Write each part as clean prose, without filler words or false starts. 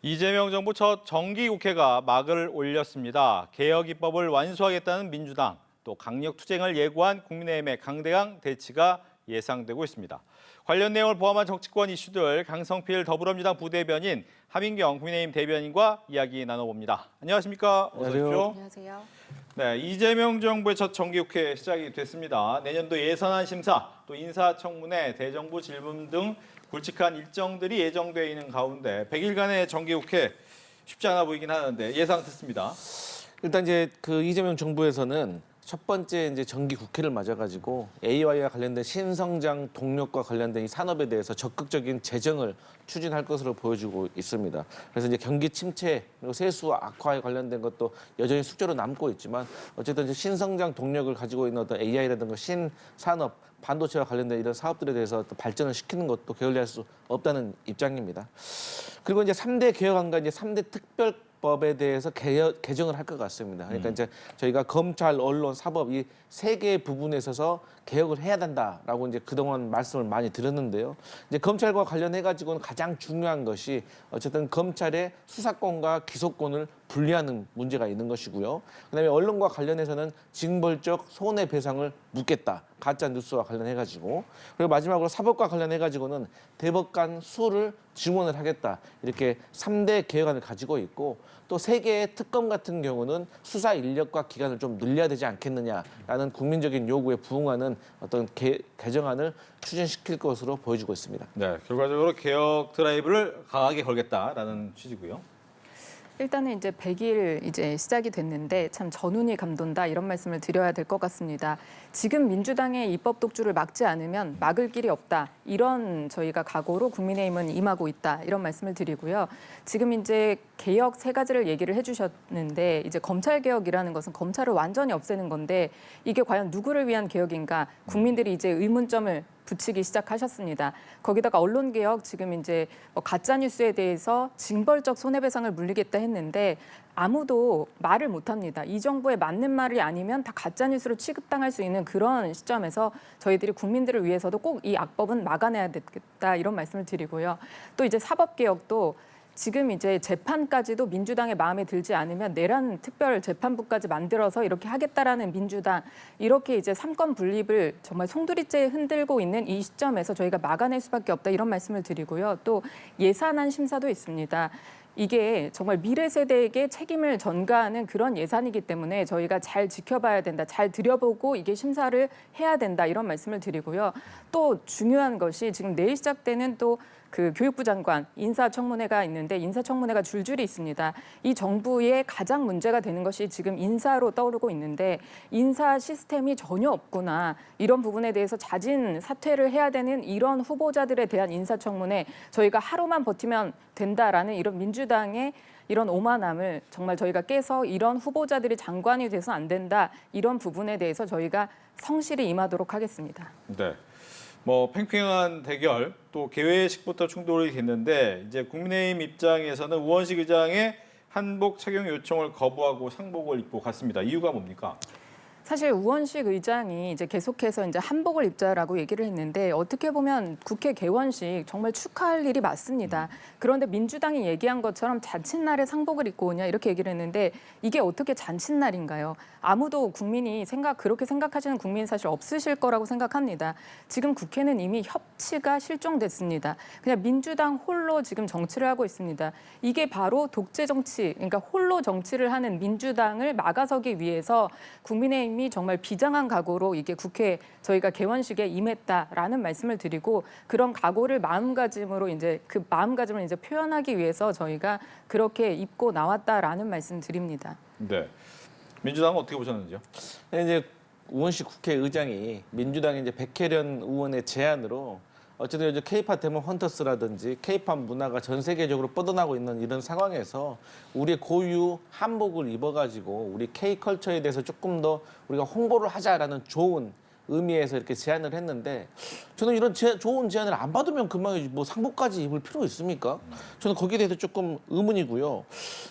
이재명 정부 첫 정기국회가 막을 올렸습니다. 개혁 입법을 완수하겠다는 민주당, 또 강력 투쟁을 예고한 국민의힘의 강대강 대치가 예상되고 있습니다. 관련 내용을 포함한 정치권 이슈들 강성필 더불어민주당 부대변인, 하민경 국민의힘 대변인과 이야기 나눠봅니다. 안녕하십니까? 어서 오십시오. 안녕하세요. 네, 이재명 정부의 첫 정기국회 시작이 됐습니다. 내년도 예산안 심사, 또 인사청문회, 대정부 질문 등 굵직한 일정들이 예정되어 있는 가운데 100일간의 정기국회 쉽지 않아 보이긴 하는데 예상 듣습니다. 일단 이제 그 이재명 정부에서는 첫 번째 이제 정기 국회를 맞아가지고 AI와 관련된 신성장 동력과 관련된 이 산업에 대해서 적극적인 재정을 추진할 것으로 보여주고 있습니다. 그래서 이제 경기 침체 그리고 세수 악화에 관련된 것도 여전히 숙제로 남고 있지만 어쨌든 이제 신성장 동력을 가지고 있는 어떤 AI라든가 신산업 반도체와 관련된 이런 사업들에 대해서 또 발전을 시키는 것도 게을리할 수 없다는 입장입니다. 그리고 이제 3대 개혁안과 이제 3대 특별법에 대해서 개정을 할 것 같습니다. 그러니까 이제 저희가 검찰, 언론, 사법 이 세 개의 부분에 있어서 개혁을 해야 된다라고 이제 그동안 말씀을 많이 드렸는데요. 이제 검찰과 관련해 가지고는 가장 중요한 것이 어쨌든 검찰의 수사권과 기소권을 분리하는 문제가 있는 것이고요. 그다음에 언론과 관련해서는 징벌적 손해배상을 묻겠다. 가짜 뉴스와 관련해 가지고. 그리고 마지막으로 사법과 관련해 가지고는 대법관 수를 증원을 하겠다. 이렇게 3대 개혁안을 가지고 있고 또 3개의 특검 같은 경우는 수사 인력과 기간을 좀 늘려야 되지 않겠느냐라는 국민적인 요구에 부응하는 어떤 개정안을 추진시킬 것으로 보여지고 있습니다. 네, 결과적으로 개혁 드라이브를 강하게 걸겠다라는 취지고요. 일단은 이제 100일 이제 시작이 됐는데 참 전운이 감돈다 이런 말씀을 드려야 될 것 같습니다. 지금 민주당의 입법 독주를 막지 않으면 막을 길이 없다. 이런 저희가 각오로 국민의힘은 임하고 있다. 이런 말씀을 드리고요. 지금 이제 개혁 3가지를 얘기를 해주셨는데 이제 검찰 개혁이라는 것은 검찰을 완전히 없애는 건데 이게 과연 누구를 위한 개혁인가? 국민들이 이제 의문점을 붙이기 시작하셨습니다. 거기다가 언론개혁 지금 이제 가짜 뉴스에 대해서 징벌적 손해배상을 물리겠다 했는데 아무도 말을 못합니다. 이 정부에 맞는 말이 아니면 다 가짜 뉴스로 취급당할 수 있는 그런 시점에서 저희들이 국민들을 위해서도 꼭 이 악법은 막아내야 되겠다 이런 말씀을 드리고요. 또 이제 사법개혁도 지금 이제 재판까지도 민주당의 마음에 들지 않으면 내란 특별 재판부까지 만들어서 이렇게 하겠다라는 민주당 이렇게 이제 3권 분립을 정말 송두리째 흔들고 있는 이 시점에서 저희가 막아낼 수밖에 없다 이런 말씀을 드리고요. 또 예산안 심사도 있습니다. 이게 정말 미래 세대에게 책임을 전가하는 그런 예산이기 때문에 저희가 잘 지켜봐야 된다, 잘 들여보고 이게 심사를 해야 된다 이런 말씀을 드리고요. 또 중요한 것이 지금 내일 시작되는 또 그 교육부 장관 인사청문회가 있는데 인사청문회가 줄줄이 있습니다. 이 정부의 가장 문제가 되는 것이 지금 인사로 떠오르고 있는데 인사 시스템이 전혀 없구나. 이런 부분에 대해서 자진 사퇴를 해야 되는 이런 후보자들에 대한 인사청문회 저희가 하루만 버티면 된다라는 이런 민주당의 이런 오만함을 정말 저희가 깨서 이런 후보자들이 장관이 돼서 안 된다. 이런 부분에 대해서 저희가 성실히 임하도록 하겠습니다. 네. 뭐 팽팽한 대결 또 개회식부터 충돌이 됐는데 이제 국민의힘 입장에서는 우원식 의장의 한복 착용 요청을 거부하고 상복을 입고 갔습니다. 이유가 뭡니까? 사실 우원식 의장이 이제 계속해서 이제 한복을 입자라고 얘기를 했는데 어떻게 보면 국회 개원식 정말 축하할 일이 맞습니다. 그런데 민주당이 얘기한 것처럼 잔칫날에 상복을 입고 오냐 이렇게 얘기를 했는데 이게 어떻게 잔칫날인가요? 아무도 국민이 그렇게 생각하시는 국민 사실 없으실 거라고 생각합니다. 지금 국회는 이미 협치가 실종됐습니다. 그냥 민주당 홀로 지금 정치를 하고 있습니다. 이게 바로 독재 정치, 그러니까 홀로 정치를 하는 민주당을 막아서기 위해서 국민의힘이 정말 비장한 각오로 이게 국회 저희가 개원식에 임했다라는 말씀을 드리고 그런 각오를 마음가짐으로 이제 그 마음가짐을 이제 표현하기 위해서 저희가 그렇게 입고 나왔다라는 말씀 드립니다. 네. 민주당은 어떻게 보셨는지요? 이제 우원식 국회의장이 민주당의 이제 백혜련 의원의 제안으로 어쨌든 요즘 K-팝 데몬 헌터스라든지 K-팝 문화가 전 세계적으로 뻗어나고 있는 이런 상황에서 우리의 고유 한복을 입어가지고 우리 K-컬처에 대해서 조금 더 우리가 홍보를 하자라는 좋은 의미에서 이렇게 제안을 했는데 저는 이런 좋은 제안을 안 받으면 그만 뭐 상복까지 입을 필요 있습니까? 저는 거기에 대해서 조금 의문이고요.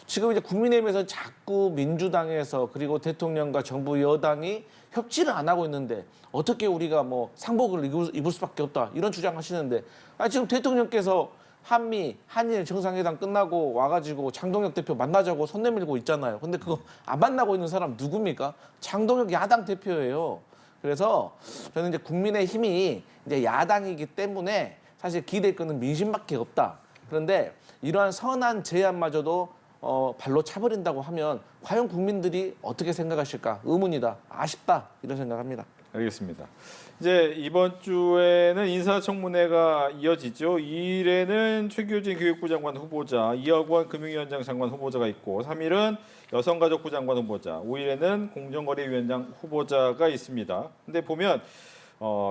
지금 이제 국민의힘에서 자꾸 민주당에서 그리고 대통령과 정부 여당이 협치를 안 하고 있는데 어떻게 우리가 뭐 상복을 입을 수밖에 없다 이런 주장하시는데 지금 대통령께서 한일 정상회담 끝나고 와가지고 장동혁 대표 만나자고 손 내밀고 있잖아요. 근데 그거 안 만나고 있는 사람 누굽니까? 장동혁 야당 대표예요. 그래서 저는 이제 국민의힘이 이제 야당이기 때문에 사실 기댈 거는 민심밖에 없다. 그런데 이러한 선한 제안마저도 발로 차버린다고 하면 과연 국민들이 어떻게 생각하실까? 의문이다. 아쉽다. 이런 생각합니다. 알겠습니다. 이제 이번 주에는 인사청문회가 이어지죠. 2일에는 최규진 교육부 장관 후보자, 이학원 금융위원장 장관 후보자가 있고 3일은 여성가족부 장관 후보자, 5일에는 공정거래위원장 후보자가 있습니다. 근데 보면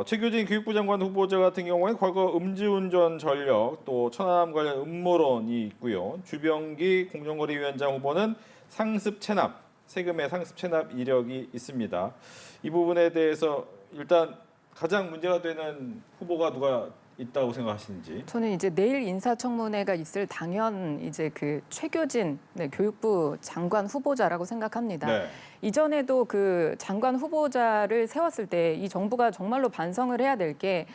최규진 교육부 장관 후보자 같은 경우에는 과거 음주운전 전력 또 천안함 관련 음모론이 있고요. 주병기 공정거래위원장 후보는 상습 체납, 세금의 상습 체납 이력이 있습니다. 이 부분에 대해서 일단 가장 문제가 되는 후보가 누가 있다고 생각하시는지. 저는 이제 내일 인사청문회가 있을 당연 이제 그 최교진 교육부 장관 후보자라고 생각합니다. 네. 이전에도 그 장관 후보자를 세웠을 때 이 정부가 정말로 반성을 해야 될 게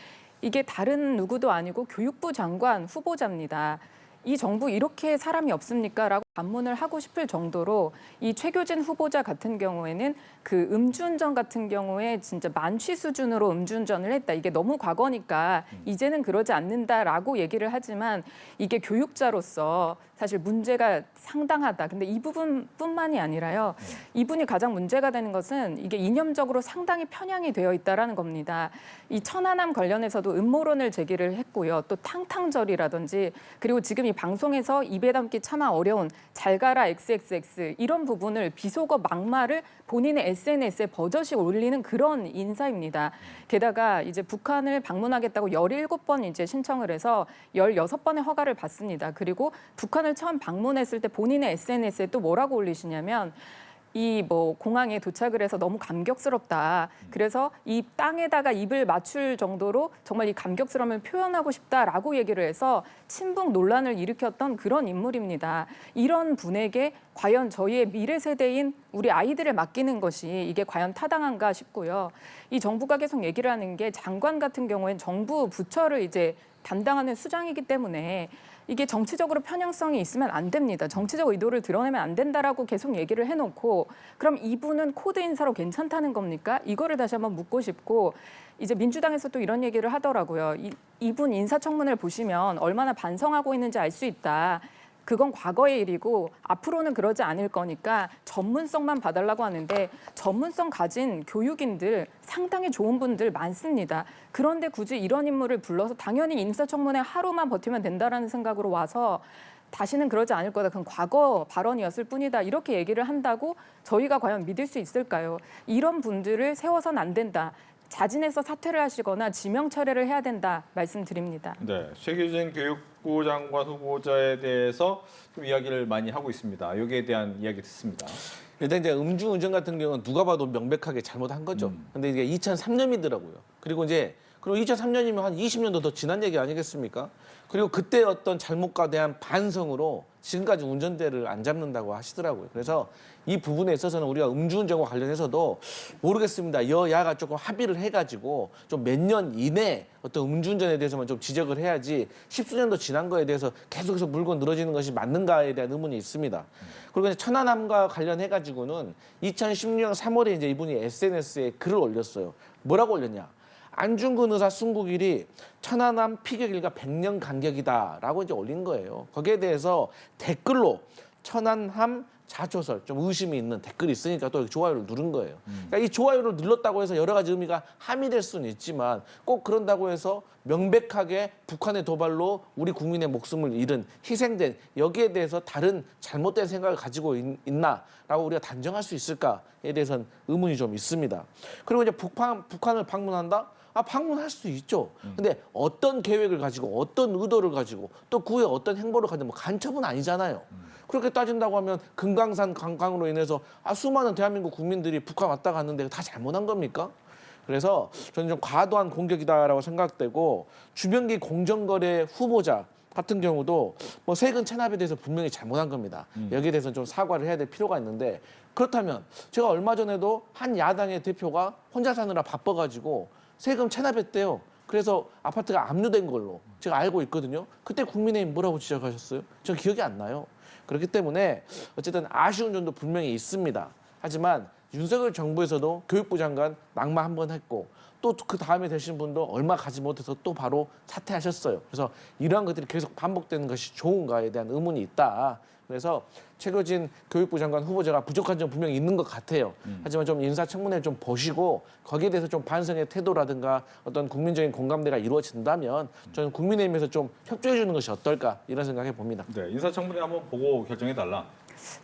이게 다른 누구도 아니고 교육부 장관 후보자입니다. 이 정부 이렇게 사람이 없습니까? 라고 반문을 하고 싶을 정도로 이 최교진 후보자 같은 경우에는 그 음주운전 같은 경우에 진짜 만취 수준으로 음주운전을 했다. 이게 너무 과거니까 이제는 그러지 않는다라고 얘기를 하지만 이게 교육자로서 사실 문제가 상당하다. 근데 이 부분뿐만이 아니라요. 이분이 가장 문제가 되는 것은 이게 이념적으로 상당히 편향이 되어 있다라는 겁니다. 이 천안함 관련해서도 음모론을 제기를 했고요. 또 탕탕절이라든지 그리고 지금 이 방송에서 입에 담기 차마 어려운 잘 가라 XXX 이런 부분을 비속어 막말을 본인의 SNS에 버젓이 올리는 그런 인사입니다. 게다가 이제 북한을 방문하겠다고 17번 이제 신청을 해서 16번의 허가를 받습니다. 그리고 북한을 처음 방문했을 때 본인의 SNS에 또 뭐라고 올리시냐면 이 뭐 공항에 도착을 해서 너무 감격스럽다. 그래서 이 땅에다가 입을 맞출 정도로 정말 이 감격스러움을 표현하고 싶다라고 얘기를 해서 친북 논란을 일으켰던 그런 인물입니다. 이런 분에게 과연 저희의 미래 세대인 우리 아이들을 맡기는 것이 이게 과연 타당한가 싶고요. 이 정부가 계속 얘기를 하는 게 장관 같은 경우엔 정부 부처를 이제 담당하는 수장이기 때문에 이게 정치적으로 편향성이 있으면 안 됩니다. 정치적 의도를 드러내면 안 된다라고 계속 얘기를 해놓고 그럼 이분은 코드 인사로 괜찮다는 겁니까? 이거를 다시 한번 묻고 싶고 이제 민주당에서 또 이런 얘기를 하더라고요. 이분 인사청문회를 보시면 얼마나 반성하고 있는지 알 수 있다. 그건 과거의 일이고 앞으로는 그러지 않을 거니까 전문성만 봐달라고 하는데 전문성 가진 교육인들 상당히 좋은 분들 많습니다. 그런데 굳이 이런 인물을 불러서 당연히 인사청문회 하루만 버티면 된다라는 생각으로 와서 다시는 그러지 않을 거다. 그건 과거 발언이었을 뿐이다. 이렇게 얘기를 한다고 저희가 과연 믿을 수 있을까요? 이런 분들을 세워서는 안 된다. 자진해서 사퇴를 하시거나 지명 철회를 해야 된다 말씀드립니다. 네, 최규진 교육부 장관 후보자에 대해서 좀 이야기를 많이 하고 있습니다. 여기에 대한 이야기 듣습니다. 일단 이제 음주운전 같은 경우는 누가 봐도 명백하게 잘못한 거죠. 근데 이게 2003년이더라고요. 그리고 2003년이면 한 20년도 더 지난 얘기 아니겠습니까? 그리고 그때 어떤 잘못과 대한 반성으로 지금까지 운전대를 안 잡는다고 하시더라고요. 그래서 이 부분에 있어서는 우리가 음주운전과 관련해서도 모르겠습니다. 여야가 조금 합의를 해가지고 좀 몇 년 이내 어떤 음주운전에 대해서만 좀 지적을 해야지 10수년도 지난 거에 대해서 계속해서 물고 늘어지는 것이 맞는가에 대한 의문이 있습니다. 그리고 이제 천안함과 관련해가지고는 2016년 3월에 이제 이분이 SNS에 글을 올렸어요. 뭐라고 올렸냐? 안중근 의사 순국일이 천안함 피격 일가 100년 간격이다라고 이제 올린 거예요. 거기에 대해서 댓글로 천안함 자초설 좀 의심이 있는 댓글이 있으니까 또 좋아요를 누른 거예요. 그러니까 이 좋아요를 눌렀다고 해서 여러 가지 의미가 함의될 수는 있지만 꼭 그런다고 해서 명백하게 북한의 도발로 우리 국민의 목숨을 잃은 희생된 여기에 대해서 다른 잘못된 생각을 가지고 있나라고 우리가 단정할 수 있을까에 대해서는 의문이 좀 있습니다. 그리고 이제 북한을 방문한다? 방문할 수 있죠. 근데 어떤 계획을 가지고 어떤 의도를 가지고 또 그 후에 어떤 행보를 가지고 뭐 간첩은 아니잖아요. 그렇게 따진다고 하면 금강산 관광으로 인해서 수많은 대한민국 국민들이 북한 왔다 갔는데 다 잘못한 겁니까? 그래서 저는 좀 과도한 공격이다라고 생각되고 주병기 공정거래 후보자 같은 경우도 뭐 세금 체납에 대해서 분명히 잘못한 겁니다. 여기에 대해서 좀 사과를 해야 될 필요가 있는데 그렇다면 제가 얼마 전에도 한 야당의 대표가 혼자 사느라 바빠가지고 세금 체납했대요. 그래서 아파트가 압류된 걸로 제가 알고 있거든요. 그때 국민의힘 뭐라고 지적하셨어요? 전 기억이 안 나요. 그렇기 때문에 어쨌든 아쉬운 점도 분명히 있습니다. 하지만 윤석열 정부에서도 교육부 장관 낙마 한 번 했고 또 그 다음에 되신 분도 얼마 가지 못해서 또 바로 사퇴하셨어요. 그래서 이러한 것들이 계속 반복되는 것이 좋은가에 대한 의문이 있다. 그래서 최교진 교육부 장관 후보자가 부족한 점 분명히 있는 것 같아요. 하지만 좀 인사청문회 좀 보시고 거기에 대해서 좀 반성의 태도라든가 어떤 국민적인 공감대가 이루어진다면 저는 국민의힘에서 좀 협조해 주는 것이 어떨까 이런 생각해 봅니다. 네, 인사청문회 한번 보고 결정해달라.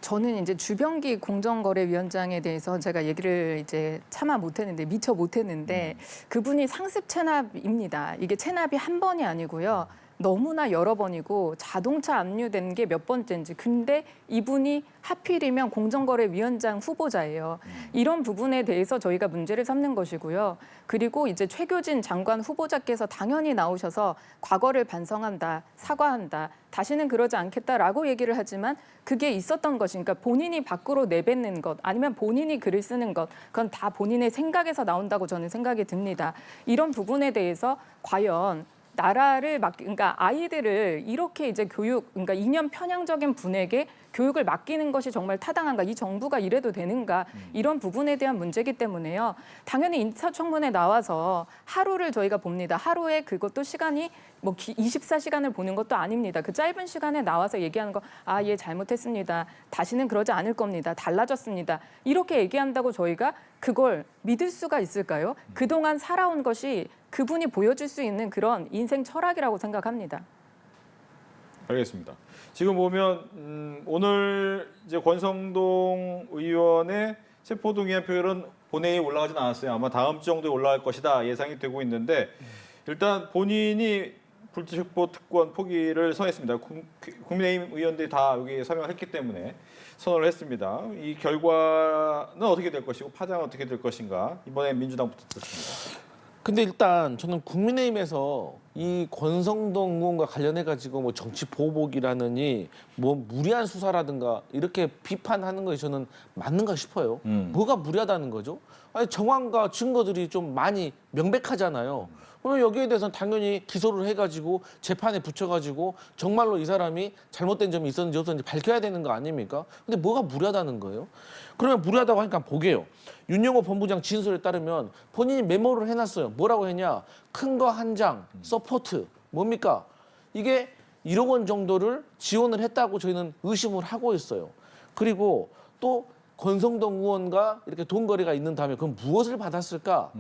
저는 이제 주병기 공정거래위원장에 대해서 제가 얘기를 이제 차마 못했는데 미처 못했는데 그분이 상습 체납입니다. 이게 체납이 한 번이 아니고요. 너무나 여러 번이고 자동차 압류된 게 몇 번째인지. 근데 이분이 하필이면 공정거래위원장 후보자예요. 이런 부분에 대해서 저희가 문제를 삼는 것이고요. 그리고 이제 최교진 장관 후보자께서 당연히 나오셔서 과거를 반성한다, 사과한다, 다시는 그러지 않겠다라고 얘기를 하지만 그게 있었던 것이니까 본인이 밖으로 내뱉는 것 아니면 본인이 글을 쓰는 것 그건 다 본인의 생각에서 나온다고 저는 생각이 듭니다. 이런 부분에 대해서 과연 나라를 그러니까 아이들을 이렇게 이제 그러니까 이념 편향적인 분에게 교육을 맡기는 것이 정말 타당한가? 이 정부가 이래도 되는가? 이런 부분에 대한 문제이기 때문에요. 당연히 인사청문회 나와서 하루를 저희가 봅니다. 하루에 그것도 시간이 뭐 24시간을 보는 것도 아닙니다. 그 짧은 시간에 나와서 얘기하는 거, 아, 예, 잘못했습니다. 다시는 그러지 않을 겁니다. 달라졌습니다. 이렇게 얘기한다고 저희가 그걸 믿을 수가 있을까요? 그동안 살아온 것이 그분이 보여줄 수 있는 그런 인생 철학이라고 생각합니다. 알겠습니다. 지금 보면 오늘 이제 권성동 의원의 체포동의안 표결은 본회의에 올라가진 않았어요. 아마 다음 주 정도에 올라갈 것이다 예상이 되고 있는데 일단 본인이 불체포 특권 포기를 선했습니다. 국민의힘 의원들이 다 여기 서명을 했기 때문에 선언을 했습니다. 이 결과는 어떻게 될 것이고 파장은 어떻게 될 것인가 이번에 민주당부터 듣겠습니다. 근데 일단 저는 국민의힘에서 이 권성동 의원과 관련해 가지고 뭐 정치 보복이라느니 뭐 무리한 수사라든가 이렇게 비판하는 것이 저는 맞는가 싶어요. 뭐가 무리하다는 거죠? 아니 정황과 증거들이 좀 많이 명백하잖아요. 오늘 여기에 대해서는 당연히 기소를 해가지고 재판에 붙여가지고 정말로 이 사람이 잘못된 점이 있었는지 없었는지 밝혀야 되는 거 아닙니까? 근데 뭐가 무리하다는 거예요? 그러면 무리하다고 하니까 보게요. 윤영호 본부장 진술에 따르면 본인이 메모를 해놨어요. 뭐라고 했냐? 큰 거 한 장, 서포트. 뭡니까? 이게 1억 원 정도를 지원을 했다고 저희는 의심을 하고 있어요. 그리고 또 권성동 의원과 이렇게 돈거래가 있는 다음에 그럼 무엇을 받았을까?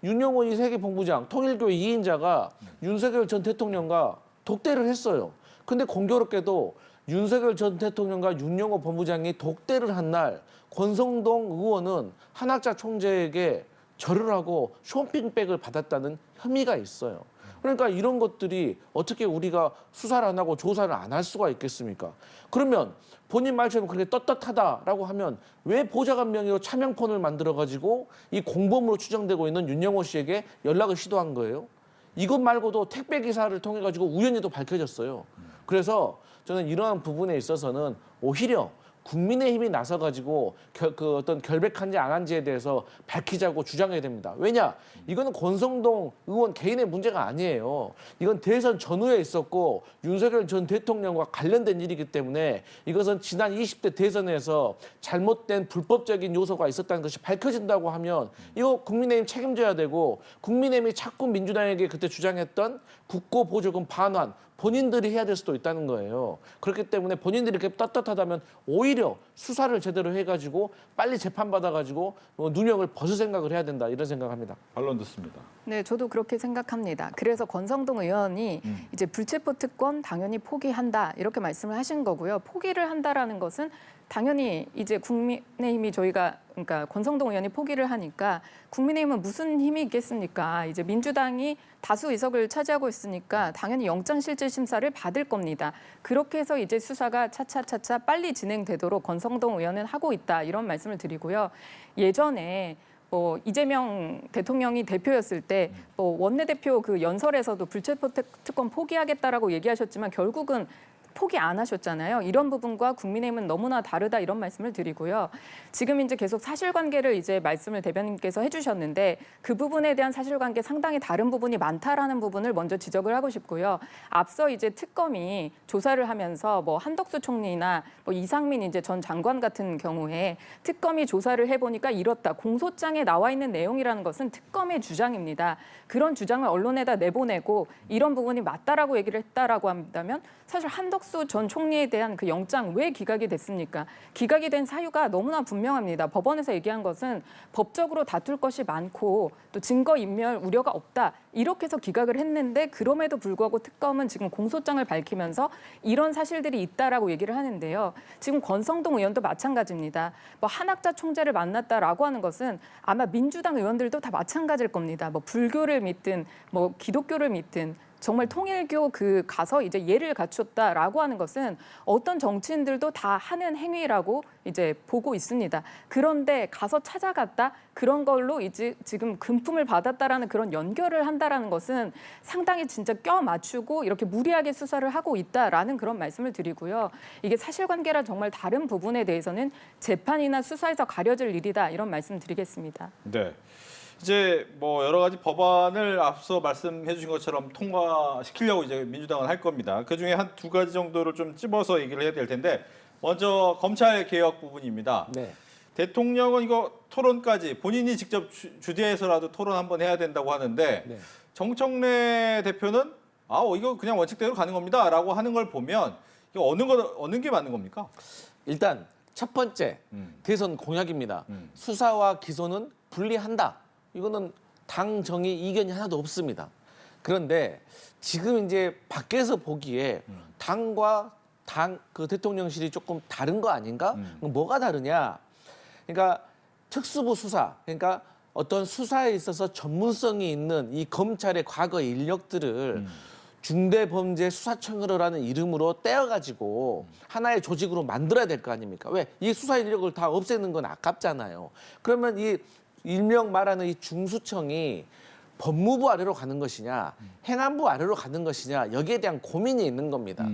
윤영호 이 세계본부장, 통일교회 2인자가 윤석열 전 대통령과 독대를 했어요. 근데 공교롭게도 윤석열 전 대통령과 윤영호 본부장이 독대를 한 날 권성동 의원은 한학자 총재에게 절을 하고 쇼핑백을 받았다는 혐의가 있어요. 그러니까 이런 것들이 어떻게 우리가 수사를 안 하고 조사를 안 할 수가 있겠습니까? 그러면 본인 말처럼 그렇게 떳떳하다라고 하면 왜 보좌관 명의로 차명폰을 만들어가지고 이 공범으로 추정되고 있는 윤영호 씨에게 연락을 시도한 거예요? 이것 말고도 택배 기사를 통해 가지고 우연히도 밝혀졌어요. 그래서 저는 이러한 부분에 있어서는 오히려 국민의힘이 나서가지고 그 어떤 결백한지 안 한지에 대해서 밝히자고 주장해야 됩니다. 왜냐? 이거는 권성동 의원 개인의 문제가 아니에요. 이건 대선 전후에 있었고 윤석열 전 대통령과 관련된 일이기 때문에 이것은 지난 20대 대선에서 잘못된 불법적인 요소가 있었다는 것이 밝혀진다고 하면 이거 국민의힘 책임져야 되고 국민의힘이 자꾸 민주당에게 그때 주장했던 국고 보조금 반환 본인들이 해야 될 수도 있다는 거예요. 그렇기 때문에 본인들이 이렇게 떳떳하다면 오히려 수사를 제대로 해가지고 빨리 재판받아가지고 누명을 벗을 생각을 해야 된다 이런 생각합니다. 반론 듣습니다. 네, 저도 그렇게 생각합니다. 그래서 권성동 의원이 이제 불체포 특권 당연히 포기한다 이렇게 말씀을 하신 거고요. 포기를 한다라는 것은 당연히 이제 국민의힘이 저희가 그러니까 권성동 의원이 포기를 하니까 국민의힘은 무슨 힘이 있겠습니까? 이제 민주당이 다수 의석을 차지하고 있으니까 당연히 영장실질심사를 받을 겁니다. 그렇게 해서 이제 수사가 차차차차 빨리 진행되도록 권성동 의원은 하고 있다 이런 말씀을 드리고요. 예전에 뭐 이재명 대통령이 대표였을 때 뭐 원내대표 그 연설에서도 불체포 특권 포기하겠다라고 얘기하셨지만 결국은 포기 안 하셨잖아요. 이런 부분과 국민의힘은 너무나 다르다 이런 말씀을 드리고요. 지금 이제 계속 사실관계를 이제 말씀을 대변인께서 해주셨는데 그 부분에 대한 사실관계 상당히 다른 부분이 많다라는 부분을 먼저 지적을 하고 싶고요. 앞서 이제 특검이 조사를 하면서 뭐 한덕수 총리나 뭐 이상민 이제 전 장관 같은 경우에 특검이 조사를 해보니까 이렇다. 공소장에 나와 있는 내용이라는 것은 특검의 주장입니다. 그런 주장을 언론에다 내보내고 이런 부분이 맞다라고 얘기를 했다라고 한다면 사실 한덕수 전 총리에 대한 그 영장 왜 기각이 됐습니까? 기각이 된 사유가 너무나 분명합니다. 법원에서 얘기한 것은 법적으로 다툴 것이 많고 또 증거인멸 우려가 없다. 이렇게 해서 기각을 했는데 그럼에도 불구하고 특검은 지금 공소장을 밝히면서 이런 사실들이 있다라고 얘기를 하는데요. 지금 권성동 의원도 마찬가지입니다. 뭐 한학자 총재를 만났다라고 하는 것은 아마 민주당 의원들도 다 마찬가지일 겁니다. 뭐 불교를 믿든 뭐 기독교를 믿든 정말 통일교 그 가서 이제 예를 갖췄다라고 하는 것은 어떤 정치인들도 다 하는 행위라고 이제 보고 있습니다. 그런데 가서 찾아갔다 그런 걸로 이제 지금 금품을 받았다라는 그런 연결을 한다라는 것은 상당히 진짜 껴 맞추고 이렇게 무리하게 수사를 하고 있다라는 그런 말씀을 드리고요. 이게 사실관계랑 정말 다른 부분에 대해서는 재판이나 수사에서 가려질 일이다 이런 말씀 드리겠습니다. 네. 이제 뭐 여러 가지 법안을 앞서 말씀해 주신 것처럼 통과시키려고 이제 민주당은 할 겁니다. 그중에 한 두 가지 정도를 좀 찝어서 얘기를 해야 될 텐데 먼저 검찰 개혁 부분입니다. 네. 대통령은 이거 토론까지 본인이 직접 주재해서라도 토론 한번 해야 된다고 하는데 네. 정청래 대표는 이거 그냥 원칙대로 가는 겁니다라고 하는 걸 보면 이거 어느 게 맞는 겁니까? 일단 첫 번째 대선 공약입니다. 수사와 기소는 분리한다. 이거는 당 정의 이견이 하나도 없습니다. 그런데 지금 이제 밖에서 보기에 당과 그 대통령실이 조금 다른 거 아닌가? 뭐가 다르냐? 그러니까 특수부 수사, 그러니까 어떤 수사에 있어서 전문성이 있는 이 검찰의 과거 인력들을 중대범죄수사청이라는 이름으로 떼어가지고 하나의 조직으로 만들어야 될 거 아닙니까? 왜? 이 수사 인력을 다 없애는 건 아깝잖아요. 그러면 이 일명 말하는 이 중수청이 법무부 아래로 가는 것이냐, 행안부 아래로 가는 것이냐, 여기에 대한 고민이 있는 겁니다.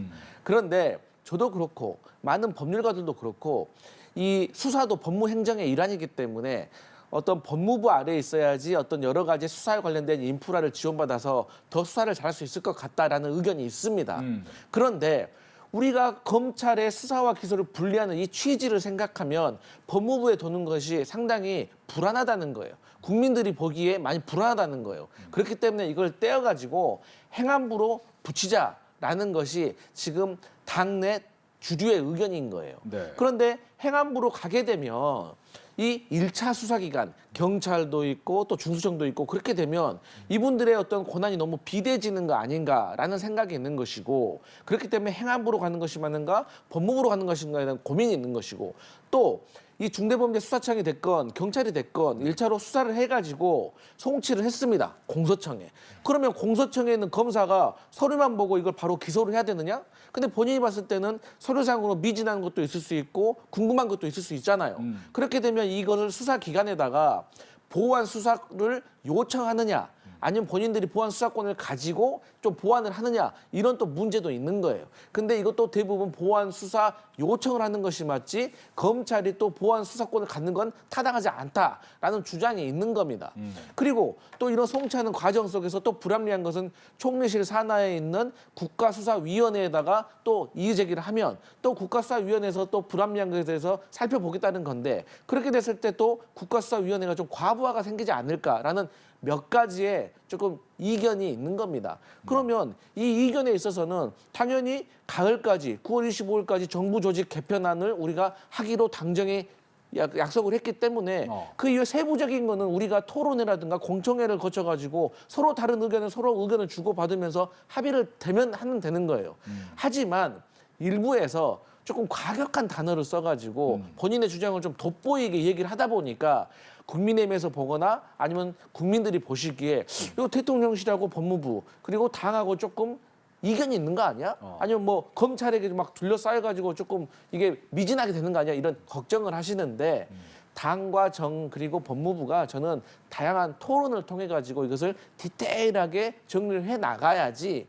그런데 저도 그렇고 많은 법률가들도 그렇고 이 수사도 법무행정의 일환이기 때문에 어떤 법무부 아래에 있어야지 어떤 여러 가지 수사에 관련된 인프라를 지원받아서 더 수사를 잘할 수 있을 것 같다라는 의견이 있습니다. 그런데 우리가 검찰의 수사와 기소를 분리하는 이 취지를 생각하면 법무부에 두는 것이 상당히 불안하다는 거예요. 국민들이 보기에 많이 불안하다는 거예요. 그렇기 때문에 이걸 떼어가지고 행안부로 붙이자라는 것이 지금 당내 주류의 의견인 거예요. 네. 그런데 행안부로 가게 되면 이 1차 수사기관, 경찰도 있고 또 중수청도 있고 그렇게 되면 이분들의 어떤 권한이 너무 비대해지는 거 아닌가라는 생각이 있는 것이고 그렇기 때문에 행안부로 가는 것이 맞는가 법무부로 가는 것인가에 대한 고민이 있는 것이고 또 이 중대범죄수사청이 됐건 경찰이 됐건 1차로 수사를 해가지고 송치를 했습니다. 공소청에. 그러면 공소청에 있는 검사가 서류만 보고 이걸 바로 기소를 해야 되느냐? 근데 본인이 봤을 때는 서류상으로 미진한 것도 있을 수 있고 궁금한 것도 있을 수 있잖아요. 그렇게 되면 이거를 수사기관에다가 보완 수사를 요청하느냐 아니면 본인들이 보완 수사권을 가지고 좀 보완을 하느냐 이런 또 문제도 있는 거예요. 근데 이것도 대부분 보완 수사 요청을 하는 것이 맞지 검찰이 또 보완 수사권을 갖는 건 타당하지 않다라는 주장이 있는 겁니다. 그리고 또 이런 송치하는 과정 속에서 또 불합리한 것은 총리실 산하에 있는 국가수사위원회에다가 또 이의 제기를 하면 또 국가수사위원회에서 또 불합리한 것에 대해서 살펴보겠다는 건데 그렇게 됐을 때 또 국가수사위원회가 좀 과부하가 생기지 않을까라는 몇 가지의 조금 이견이 있는 겁니다. 그러면 이 이견에 있어서는 당연히 가을까지 9월 25일까지 정부 조직 개편안을 우리가 하기로 당정에 약속을 했기 때문에 그 이후 세부적인 거는 우리가 토론회라든가 공청회를 거쳐가지고 서로 다른 의견을 서로 의견을 주고받으면서 합의를 하면 되는 거예요. 하지만 일부에서 조금 과격한 단어를 써가지고 본인의 주장을 좀 돋보이게 얘기를 하다 보니까 국민의힘에서 보거나 아니면 국민들이 보시기에 이거 대통령실하고 법무부 그리고 당하고 조금 이견이 있는 거 아니야? 아니면 뭐 검찰에게 막 둘러싸여가지고 조금 이게 미진하게 되는 거 아니야? 이런 걱정을 하시는데 당과 정 그리고 법무부가 저는 다양한 토론을 통해 가지고 이것을 디테일하게 정리를 해 나가야지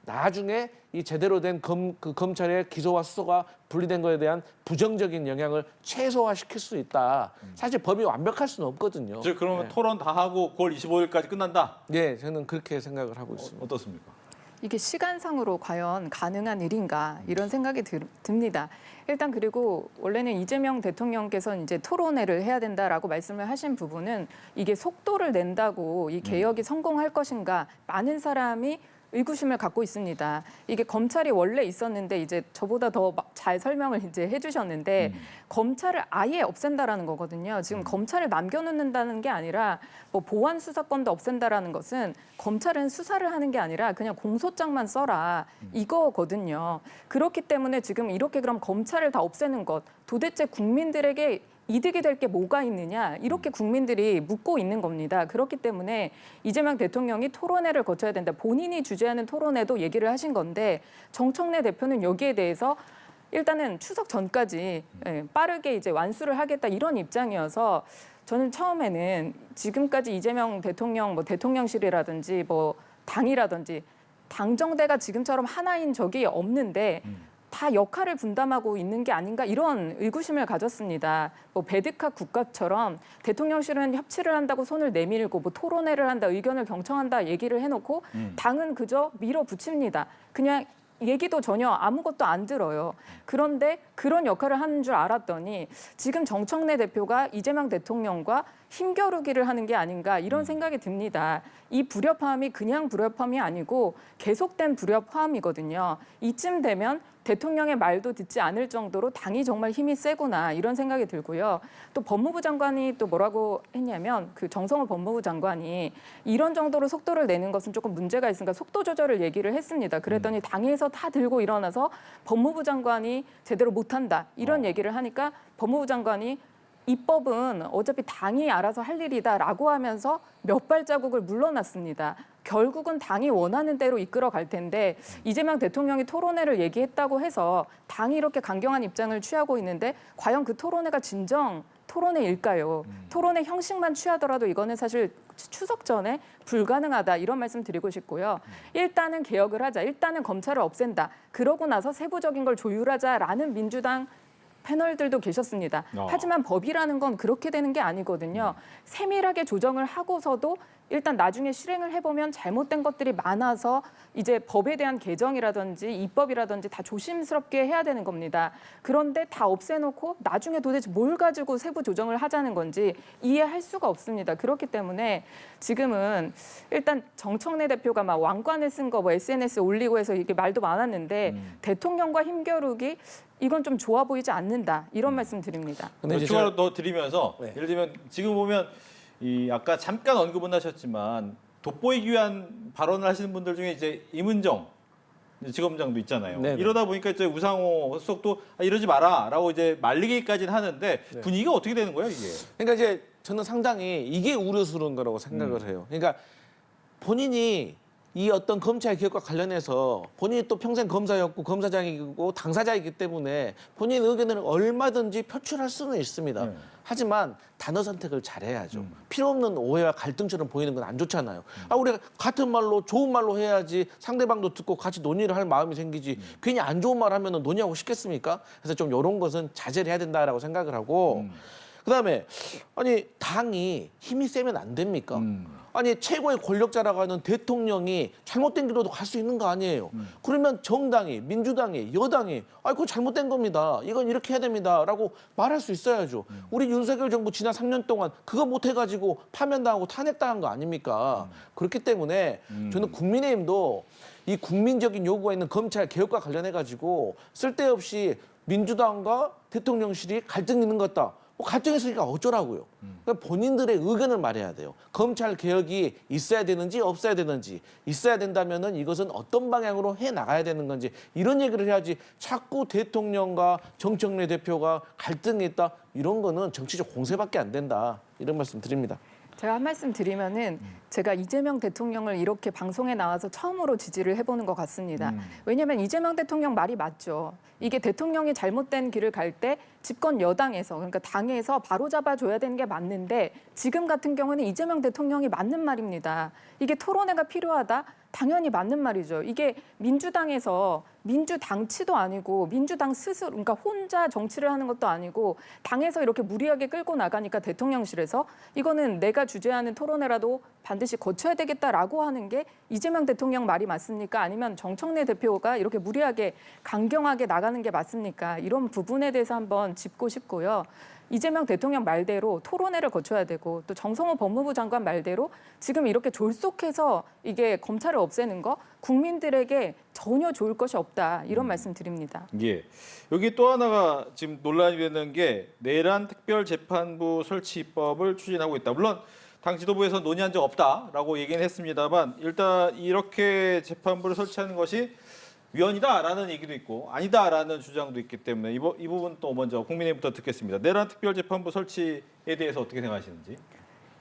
나중에 이 제대로 된 검찰의 기소와 수사가 분리된 것에 대한 부정적인 영향을 최소화시킬 수 있다. 사실 법이 완벽할 수는 없거든요. 즉 그러면 네. 토론 다 하고 9월 25일까지 끝난다. 네, 저는 그렇게 생각을 하고 있습니다. 어떻습니까? 이게 시간상으로 과연 가능한 일인가 이런 생각이 듭니다. 일단 그리고 원래는 이재명 대통령께서 이제 토론회를 해야 된다라고 말씀을 하신 부분은 이게 속도를 낸다고 이 개혁이 성공할 것인가 많은 사람이 의구심을 갖고 있습니다. 이게 검찰이 원래 있었는데 이제 저보다 더 잘 설명을 이제 해주셨는데 검찰을 아예 없앤다라는 거거든요. 지금 검찰을 남겨놓는다는 게 아니라 뭐 보안 수사권도 없앤다라는 것은 검찰은 수사를 하는 게 아니라 그냥 공소장만 써라 이거거든요. 그렇기 때문에 지금 이렇게 그럼 검찰을 다 없애는 것 도대체 국민들에게 이득이 될 게 뭐가 있느냐 이렇게 국민들이 묻고 있는 겁니다. 그렇기 때문에 이재명 대통령이 토론회를 거쳐야 된다. 본인이 주재하는 토론회도 얘기를 하신 건데 정청래 대표는 여기에 대해서 일단은 추석 전까지 빠르게 이제 완수를 하겠다 이런 입장이어서 저는 처음에는 지금까지 이재명 대통령 뭐 대통령실이라든지 뭐 당이라든지 당정대가 지금처럼 하나인 적이 없는데 다 역할을 분담하고 있는 게 아닌가 이런 의구심을 가졌습니다. 뭐 배드카 국가처럼 대통령실은 협치를 한다고 손을 내밀고 뭐 토론회를 한다, 의견을 경청한다 얘기를 해놓고 당은 그저 밀어붙입니다. 그냥 얘기도 전혀 아무것도 안 들어요. 그런데 그런 역할을 하는 줄 알았더니 지금 정청래 대표가 이재명 대통령과 힘겨루기를 하는 게 아닌가 이런 생각이 듭니다. 이 불협화음이 그냥 불협화음이 아니고 계속된 불협화음이거든요. 이쯤 되면 대통령의 말도 듣지 않을 정도로 당이 정말 힘이 세구나 이런 생각이 들고요. 또 법무부 장관이 또 뭐라고 했냐면 그 정성호 법무부 장관이 이런 정도로 속도를 내는 것은 조금 문제가 있으니까 속도 조절을 얘기를 했습니다. 그랬더니 당에서 다 들고 일어나서 법무부 장관이 제대로 못한다 이런 얘기를 하니까 법무부 장관이 입법은 어차피 당이 알아서 할 일이다라고 하면서 몇 발자국을 물러났습니다. 결국은 당이 원하는 대로 이끌어 갈 텐데 이재명 대통령이 토론회를 얘기했다고 해서 당이 이렇게 강경한 입장을 취하고 있는데 과연 그 토론회가 진정 토론회일까요? 토론회 형식만 취하더라도 이거는 사실 추석 전에 불가능하다 이런 말씀 드리고 싶고요. 일단은 개혁을 하자. 일단은 검찰을 없앤다. 그러고 나서 세부적인 걸 조율하자라는 민주당 패널들도 계셨습니다. 하지만 법이라는 건 그렇게 되는 게 아니거든요. 세밀하게 조정을 하고서도 일단 나중에 실행을 해보면 잘못된 것들이 많아서 이제 법에 대한 개정이라든지 입법이라든지 다 조심스럽게 해야 되는 겁니다. 그런데 다 없애놓고 나중에 도대체 뭘 가지고 세부 조정을 하자는 건지 이해할 수가 없습니다. 그렇기 때문에 지금은 일단 정청래 대표가 막 왕관을 쓴 거 뭐 SNS에 올리고 해서 이게 말도 많았는데 대통령과 힘겨루기 이건 좀 좋아 보이지 않는다 이런 말씀 드립니다. 근데 이제 추가로 더 드리면서 네. 예를 들면 지금 보면 이 아까 잠깐 언급은 하셨지만 돋보이기 위한 발언을 하시는 분들 중에 이제 임은정 지검장도 있잖아요. 네네. 이러다 보니까 이제 우상호 수석도 이러지 마라라고 이제 말리기까지는 하는데 네. 분위기가 어떻게 되는 거예요 이게? 그러니까 이제 저는 상당히 이게 우려스러운 거라고 생각을 해요. 그러니까 본인이 이 어떤 검찰 개혁과 관련해서 본인이 또 평생 검사였고 검사장이고 당사자이기 때문에 본인 의견을 얼마든지 표출할 수는 있습니다. 하지만 단어 선택을 잘해야죠. 필요 없는 오해와 갈등처럼 보이는 건 안 좋잖아요. 우리가 같은 말로 좋은 말로 해야지 상대방도 듣고 같이 논의를 할 마음이 생기지. 괜히 안 좋은 말 하면 논의하고 싶겠습니까? 그래서 좀 이런 것은 자제를 해야 된다라고 생각을 하고 그다음에 아니 당이 힘이 세면 안 됩니까? 아니 최고의 권력자라고 하는 대통령이 잘못된 길로도 갈 수 있는 거 아니에요. 그러면 정당이, 민주당이, 여당이 그거 잘못된 겁니다. 이건 이렇게 해야 됩니다라고 말할 수 있어야죠. 우리 윤석열 정부 지난 3년 동안 그거 못해가지고 파면당하고 탄핵당한 거 아닙니까? 그렇기 때문에 저는 국민의힘도 이 국민적인 요구가 있는 검찰 개혁과 관련해가지고 쓸데없이 민주당과 대통령실이 갈등 있는 것 같다. 갈등 있으니까 어쩌라고요. 그러니까 본인들의 의견을 말해야 돼요. 검찰 개혁이 있어야 되는지 없어야 되는지 있어야 된다면은 이것은 어떤 방향으로 해 나가야 되는 건지 이런 얘기를 해야지 자꾸 대통령과 정청래 대표가 갈등이 있다 이런 거는 정치적 공세밖에 안 된다 이런 말씀 드립니다. 제가 한 말씀 드리면은 제가 이재명 대통령을 이렇게 방송에 나와서 처음으로 지지를 해보는 것 같습니다. 왜냐하면 이재명 대통령 말이 맞죠. 이게 대통령이 잘못된 길을 갈 때 집권 여당에서 그러니까 당에서 바로잡아줘야 되는 게 맞는데 지금 같은 경우는 이재명 대통령이 맞는 말입니다. 이게 토론회가 필요하다. 당연히 맞는 말이죠. 이게 민주당에서 민주당치도 아니고 민주당 스스로 그러니까 혼자 정치를 하는 것도 아니고 당에서 이렇게 무리하게 끌고 나가니까 대통령실에서 이거는 내가 주재하는 토론회라도 반드시 거쳐야 되겠다라고 하는 게 이재명 대통령 말이 맞습니까? 아니면 정청래 대표가 이렇게 무리하게 강경하게 나가는 게 맞습니까? 이런 부분에 대해서 한번 짚고 싶고요. 이재명 대통령 말대로 토론회를 거쳐야 되고 또 정성호 법무부 장관 말대로 지금 이렇게 졸속해서 이게 검찰을 없애는 거 국민들에게 전혀 좋을 것이 없다 이런 말씀 드립니다. 예. 여기 또 하나가 지금 논란이 되는 게 내란 특별재판부 설치법을 추진하고 있다. 물론 당 지도부에서 논의한 적 없다라고 얘기는 했습니다만 일단 이렇게 재판부를 설치하는 것이 위헌이다라는 얘기도 있고 아니다라는 주장도 있기 때문에 이 부분 또 먼저 국민의힘부터 듣겠습니다. 내란 특별재판부 설치에 대해서 어떻게 생각하시는지?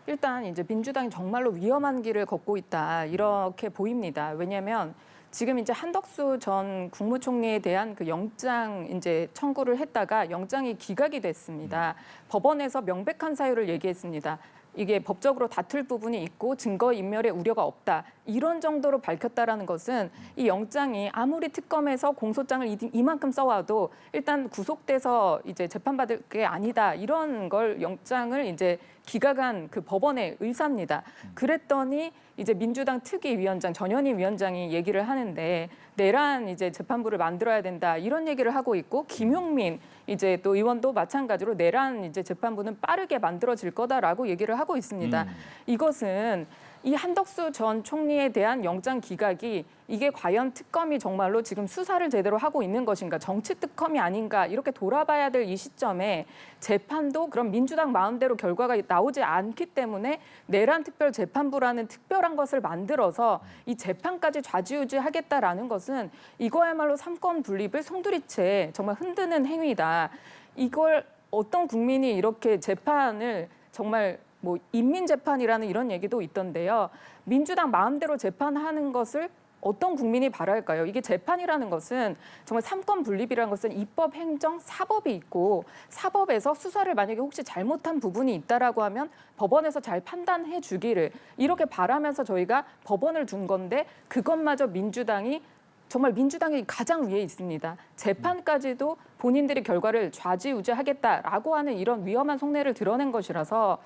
일단 이제 민주당이 정말로 위험한 길을 걷고 있다 이렇게 보입니다. 왜냐하면 지금 이제 한덕수 전 국무총리에 대한 그 영장 이제 청구를 했다가 영장이 기각이 됐습니다. 법원에서 명백한 사유를 얘기했습니다. 이게 법적으로 다툴 부분이 있고 증거 인멸의 우려가 없다. 이런 정도로 밝혔다라는 것은 이 영장이 아무리 특검에서 공소장을 이만큼 써와도 일단 구속돼서 이제 재판받을 게 아니다. 이런 걸 영장을 이제 기각한 그 법원의 의사입니다. 그랬더니 이제 민주당 특위위원장 전현희 위원장이 얘기를 하는데 내란 이제 재판부를 만들어야 된다 이런 얘기를 하고 있고 김용민 이제 또 의원도 마찬가지로 내란 이제 재판부는 빠르게 만들어질 거다라고 얘기를 하고 있습니다. 이것은 이 한덕수 전 총리에 대한 영장 기각이 이게 과연 특검이 정말로 지금 수사를 제대로 하고 있는 것인가 정치 특검이 아닌가 이렇게 돌아봐야 될 이 시점에 재판도 그럼 민주당 마음대로 결과가 나오지 않기 때문에 내란 특별 재판부라는 특별한 것을 만들어서 이 재판까지 좌지우지하겠다라는 것은 이거야말로 삼권 분립을 송두리째 정말 흔드는 행위다. 이걸 어떤 국민이 이렇게 재판을 정말 뭐 인민재판이라는 이런 얘기도 있던데요. 민주당 마음대로 재판하는 것을 어떤 국민이 바랄까요? 이게 재판이라는 것은 정말 삼권 분립이라는 것은 입법, 행정, 사법이 있고 사법에서 수사를 만약에 혹시 잘못한 부분이 있다라고 하면 법원에서 잘 판단해 주기를 이렇게 바라면서 저희가 법원을 둔 건데 그것마저 민주당이 정말 민주당이 가장 위에 있습니다. 재판까지도 본인들이 결과를 좌지우지하겠다라고 하는 이런 위험한 속내를 드러낸 것이라서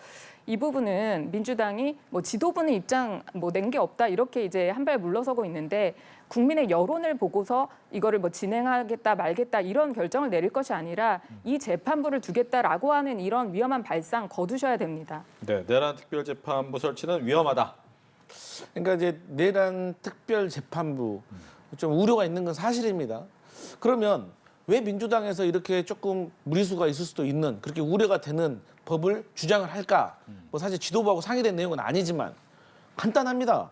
이 부분은 민주당이 뭐 지도부는 입장 뭐 낸 게 없다 이렇게 이제 한 발 물러서고 있는데 국민의 여론을 보고서 이거를 뭐 진행하겠다 말겠다 이런 결정을 내릴 것이 아니라 이 재판부를 두겠다라고 하는 이런 위험한 발상 거두셔야 됩니다. 네, 내란 특별재판부 설치는 위험하다. 그러니까 이제 내란 특별재판부 좀 우려가 있는 건 사실입니다. 그러면 왜 민주당에서 이렇게 조금 무리수가 있을 수도 있는 그렇게 우려가 되는 법을 주장을 할까? 뭐 사실 지도부하고 상의된 내용은 아니지만 간단합니다.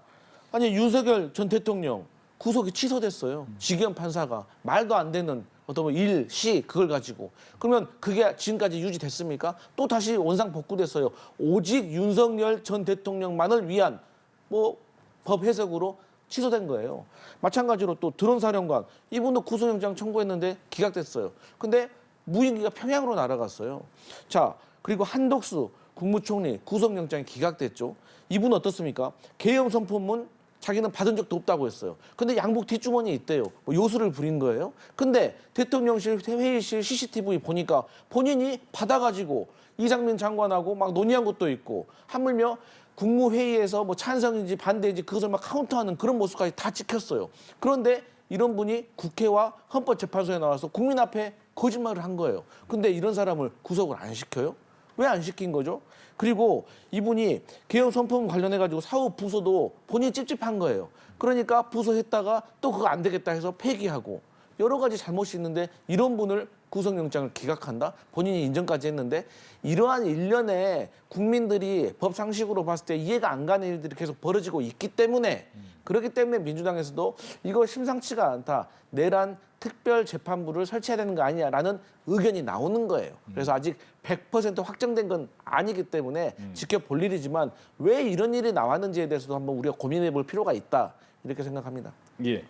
아니 윤석열 전 대통령 구속이 취소됐어요. 지기현 판사가 말도 안 되는 어떤 뭐 일, 시 그걸 가지고 그러면 그게 지금까지 유지됐습니까? 또 다시 원상 복구됐어요. 오직 윤석열 전 대통령만을 위한 뭐 법 해석으로 취소된 거예요. 마찬가지로 또 드론 사령관 이분도 구속영장 청구했는데 기각됐어요. 근데 무인기가 평양으로 날아갔어요. 자 그리고 한덕수 국무총리 구속영장이 기각됐죠. 이분 어떻습니까? 계엄 선포문 자기는 받은 적도 없다고 했어요. 근데 양복 뒷주머니에 있대요. 뭐 요술을 부린 거예요. 근데 대통령실 회의실 CCTV 보니까 본인이 받아가지고 이상민 장관하고 막 논의한 것도 있고 하물며 국무회의에서 뭐 찬성인지 반대인지 그것을 막 카운터하는 그런 모습까지 다 찍혔어요. 그런데 이런 분이 국회와 헌법재판소에 나와서 국민 앞에 거짓말을 한 거예요. 근데 이런 사람을 구속을 안 시켜요? 왜 안 시킨 거죠? 그리고 이분이 계엄 선포문 관련해가지고 사후 부서도 본인이 찝찝한 거예요. 그러니까 부서했다가 또 그거 안 되겠다 해서 폐기하고 여러 가지 잘못이 있는데 이런 분을 구속영장을 기각한다? 본인이 인정까지 했는데 이러한 일련의 국민들이 법 상식으로 봤을 때 이해가 안 가는 일들이 계속 벌어지고 있기 때문에 그렇기 때문에 민주당에서도 이거 심상치가 않다. 내란 특별재판부를 설치해야 되는 거 아니냐라는 의견이 나오는 거예요. 그래서 아직 100% 확정된 건 아니기 때문에 지켜볼 일이지만 왜 이런 일이 나왔는지에 대해서도 한번 우리가 고민해 볼 필요가 있다. 이렇게 생각합니다. 예.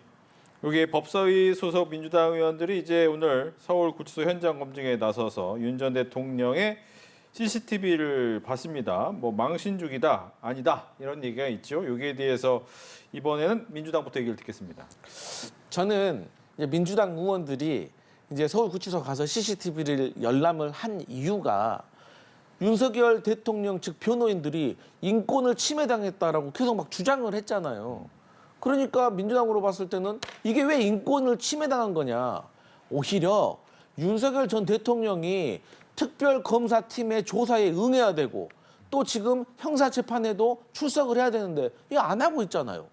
여기 법사위 소속 민주당 의원들이 이제 오늘 서울 구치소 현장 검증에 나서서 윤 전 대통령의 CCTV를 봤습니다. 뭐 망신주기다, 아니다 이런 얘기가 있죠. 여기에 대해서 이번에는 민주당부터 얘기를 듣겠습니다. 저는 이제 민주당 의원들이 이제 서울구치소 가서 CCTV를 열람을 한 이유가 윤석열 대통령 측 변호인들이 인권을 침해당했다라고 계속 막 주장을 했잖아요. 그러니까 민주당으로 봤을 때는 이게 왜 인권을 침해당한 거냐. 오히려 윤석열 전 대통령이 특별검사팀의 조사에 응해야 되고 또 지금 형사재판에도 출석을 해야 되는데 이거 안 하고 있잖아요.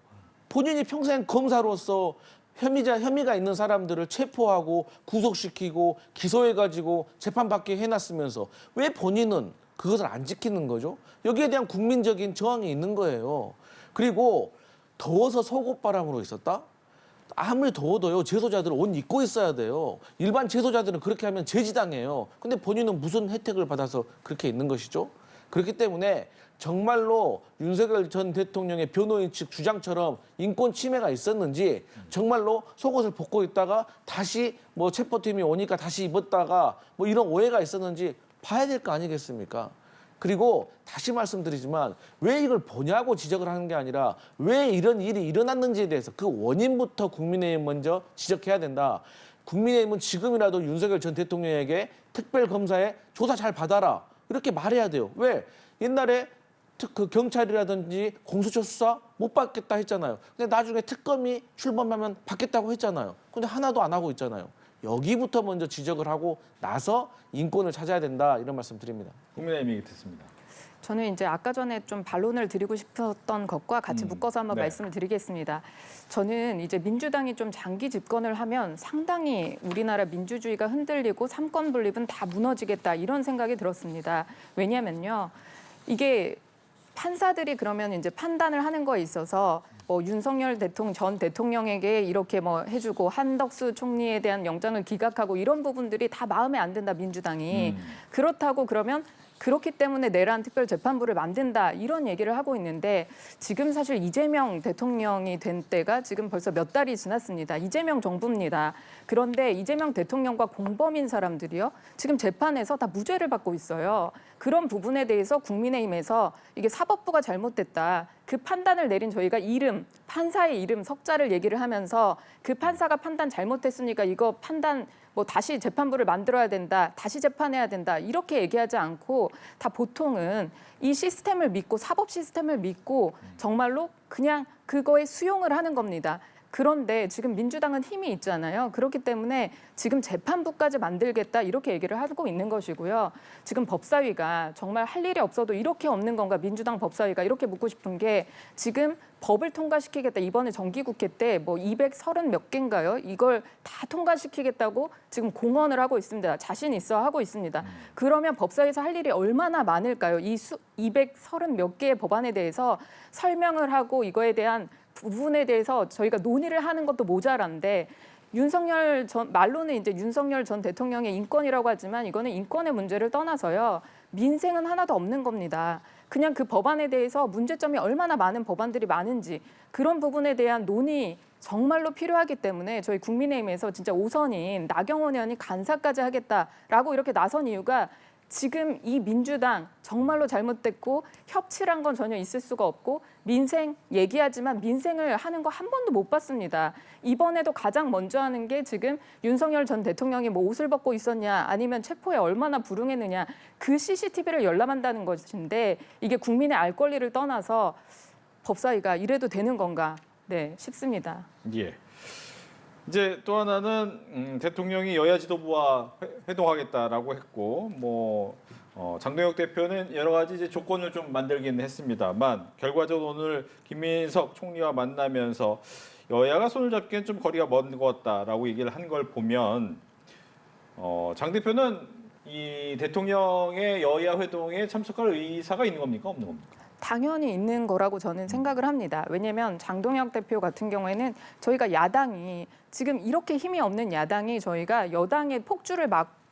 본인이 평생 검사로서 혐의가 있는 사람들을 체포하고 구속시키고 기소해가지고 재판받게 해놨으면서 왜 본인은 그것을 안 지키는 거죠? 여기에 대한 국민적인 저항이 있는 거예요. 그리고 더워서 속옷바람으로 있었다? 아무리 더워도요, 재소자들은 옷 입고 있어야 돼요. 일반 재소자들은 그렇게 하면 제지당해요. 근데 본인은 무슨 혜택을 받아서 그렇게 있는 것이죠? 그렇기 때문에 정말로 윤석열 전 대통령의 변호인 측 주장처럼 인권 침해가 있었는지 정말로 속옷을 벗고 있다가 다시 뭐 체포팀이 오니까 다시 입었다가 뭐 이런 오해가 있었는지 봐야 될 거 아니겠습니까? 그리고 다시 말씀드리지만 왜 이걸 보냐고 지적을 하는 게 아니라 왜 이런 일이 일어났는지에 대해서 그 원인부터 국민의힘 먼저 지적해야 된다. 국민의힘은 지금이라도 윤석열 전 대통령에게 특별검사에 조사 잘 받아라. 이렇게 말해야 돼요. 왜? 옛날에 그 경찰이라든지 공수처 수사 못 받겠다 했잖아요. 근데 나중에 특검이 출범하면 받겠다고 했잖아요. 근데 하나도 안 하고 있잖아요. 여기부터 먼저 지적을 하고 나서 인권을 찾아야 된다 이런 말씀 드립니다. 국민의힘 얘기 듣습니다. 저는 이제 아까 전에 좀 반론을 드리고 싶었던 것과 같이 묶어서 한번 네. 말씀을 드리겠습니다. 저는 이제 민주당이 좀 장기 집권을 하면 상당히 우리나라 민주주의가 흔들리고 삼권 분립은 다 무너지겠다 이런 생각이 들었습니다. 왜냐면요. 이게 판사들이 그러면 이제 판단을 하는 거에 있어서 뭐 윤석열 전 대통령에게 이렇게 뭐 해주고 한덕수 총리에 대한 영장을 기각하고 이런 부분들이 다 마음에 안 든다 민주당이. 그렇다고 그러면 그렇기 때문에 내란 특별재판부를 만든다 이런 얘기를 하고 있는데 지금 사실 이재명 대통령이 된 때가 지금 벌써 몇 달이 지났습니다. 이재명 정부입니다. 그런데 이재명 대통령과 공범인 사람들이요. 지금 재판에서 다 무죄를 받고 있어요. 그런 부분에 대해서 국민의힘에서 이게 사법부가 잘못됐다. 그 판단을 내린 저희가 이름, 판사의 이름, 석자를 얘기를 하면서 그 판사가 판단 잘못했으니까 이거 판단 뭐 다시 재판부를 만들어야 된다, 다시 재판해야 된다 이렇게 얘기하지 않고 다 보통은 이 시스템을 믿고 사법 시스템을 믿고 정말로 그냥 그거에 수용을 하는 겁니다. 그런데 지금 민주당은 힘이 있잖아요. 그렇기 때문에 지금 재판부까지 만들겠다 이렇게 얘기를 하고 있는 것이고요. 지금 법사위가 정말 할 일이 없어도 이렇게 없는 건가 민주당 법사위가 이렇게 묻고 싶은 게 지금 법을 통과시키겠다. 이번에 정기국회 때 뭐 230 몇 개인가요? 이걸 다 통과시키겠다고 지금 공언을 하고 있습니다. 자신 있어 하고 있습니다. 그러면 법사위에서 할 일이 얼마나 많을까요? 이 230 몇 개의 법안에 대해서 설명을 하고 이거에 대한 부분에 대해서 저희가 논의를 하는 것도 모자란데 말로는 이제 윤석열 전 대통령의 인권이라고 하지만 이거는 인권의 문제를 떠나서요. 민생은 하나도 없는 겁니다. 그냥 그 법안에 대해서 문제점이 얼마나 많은 법안들이 많은지 그런 부분에 대한 논의 정말로 필요하기 때문에 저희 국민의힘에서 진짜 5선인 나경원 의원이 간사까지 하겠다라고 이렇게 나선 이유가 지금 이 민주당 정말로 잘못됐고 협치란 건 전혀 있을 수가 없고 민생 얘기하지만 민생을 하는 거 한 번도 못 봤습니다. 이번에도 가장 먼저 하는 게 지금 윤석열 전 대통령이 뭐 옷을 벗고 있었냐 아니면 체포에 얼마나 불응했느냐 그 CCTV를 열람한다는 것인데 이게 국민의 알 권리를 떠나서 법사위가 이래도 되는 건가 네 싶습니다. 예. 이제 또 하나는 대통령이 여야 지도부와 회동하겠다라고 했고 장동혁 대표는 여러 가지 이제 조건을 좀 만들기는 했습니다만 결과적으로 오늘 김민석 총리와 만나면서 여야가 손을 잡기엔 좀 거리가 먼 것 같다라고 얘기를 한 걸 보면 장 대표는 이 대통령의 여야 회동에 참석할 의사가 있는 겁니까 없는 겁니까? 당연히 있는 거라고 저는 생각을 합니다. 왜냐하면 장동혁 대표 같은 경우에는 저희가 야당이 지금 이렇게 힘이 없는 야당이 저희가 여당의 폭주를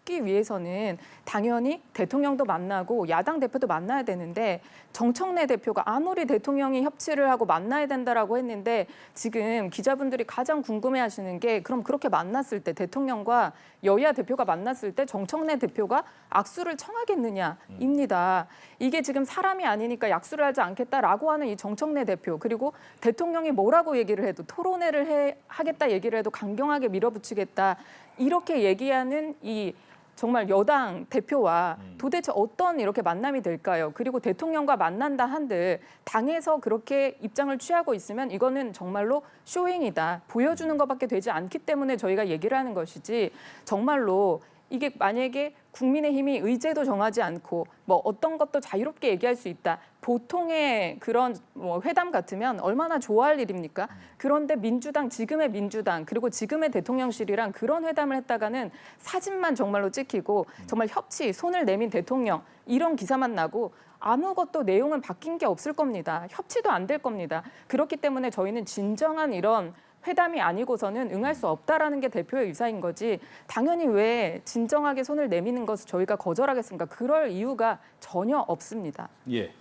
막기 위해서는 당연히 대통령도 만나고 야당 대표도 만나야 되는데 정청래 대표가 아무리 대통령이 협치를 하고 만나야 된다라고 했는데 지금 기자분들이 가장 궁금해하시는 게 그럼 그렇게 만났을 때 대통령과 여야 대표가 만났을 때 정청래 대표가 악수를 청하겠느냐입니다. 이게 지금 사람이 아니니까 약수를 하지 않겠다라고 하는 이 정청래 대표 그리고 대통령이 뭐라고 얘기를 해도 토론회를 하겠다 얘기를 해도 강경하게 밀어붙이겠다 이렇게 얘기하는 이 정말 여당 대표와 도대체 어떤 이렇게 만남이 될까요? 그리고 대통령과 만난다 한들 당에서 그렇게 입장을 취하고 있으면 이거는 정말로 쇼잉이다. 보여주는 것밖에 되지 않기 때문에 저희가 얘기를 하는 것이지 정말로 이게 만약에 국민의힘이 의제도 정하지 않고 뭐 어떤 것도 자유롭게 얘기할 수 있다. 보통의 그런 뭐 회담 같으면 얼마나 좋아할 일입니까? 그런데 민주당, 지금의 민주당 그리고 지금의 대통령실이랑 그런 회담을 했다가는 사진만 정말로 찍히고 정말 협치, 손을 내민 대통령 이런 기사만 나고 아무것도 내용은 바뀐 게 없을 겁니다. 협치도 안 될 겁니다. 그렇기 때문에 저희는 진정한 이런 회담이 아니고서는 응할 수 없다라는 게 대표의 의사인 거지 당연히 왜 진정하게 손을 내미는 것을 저희가 거절하겠습니까? 그럴 이유가 전혀 없습니다. 예.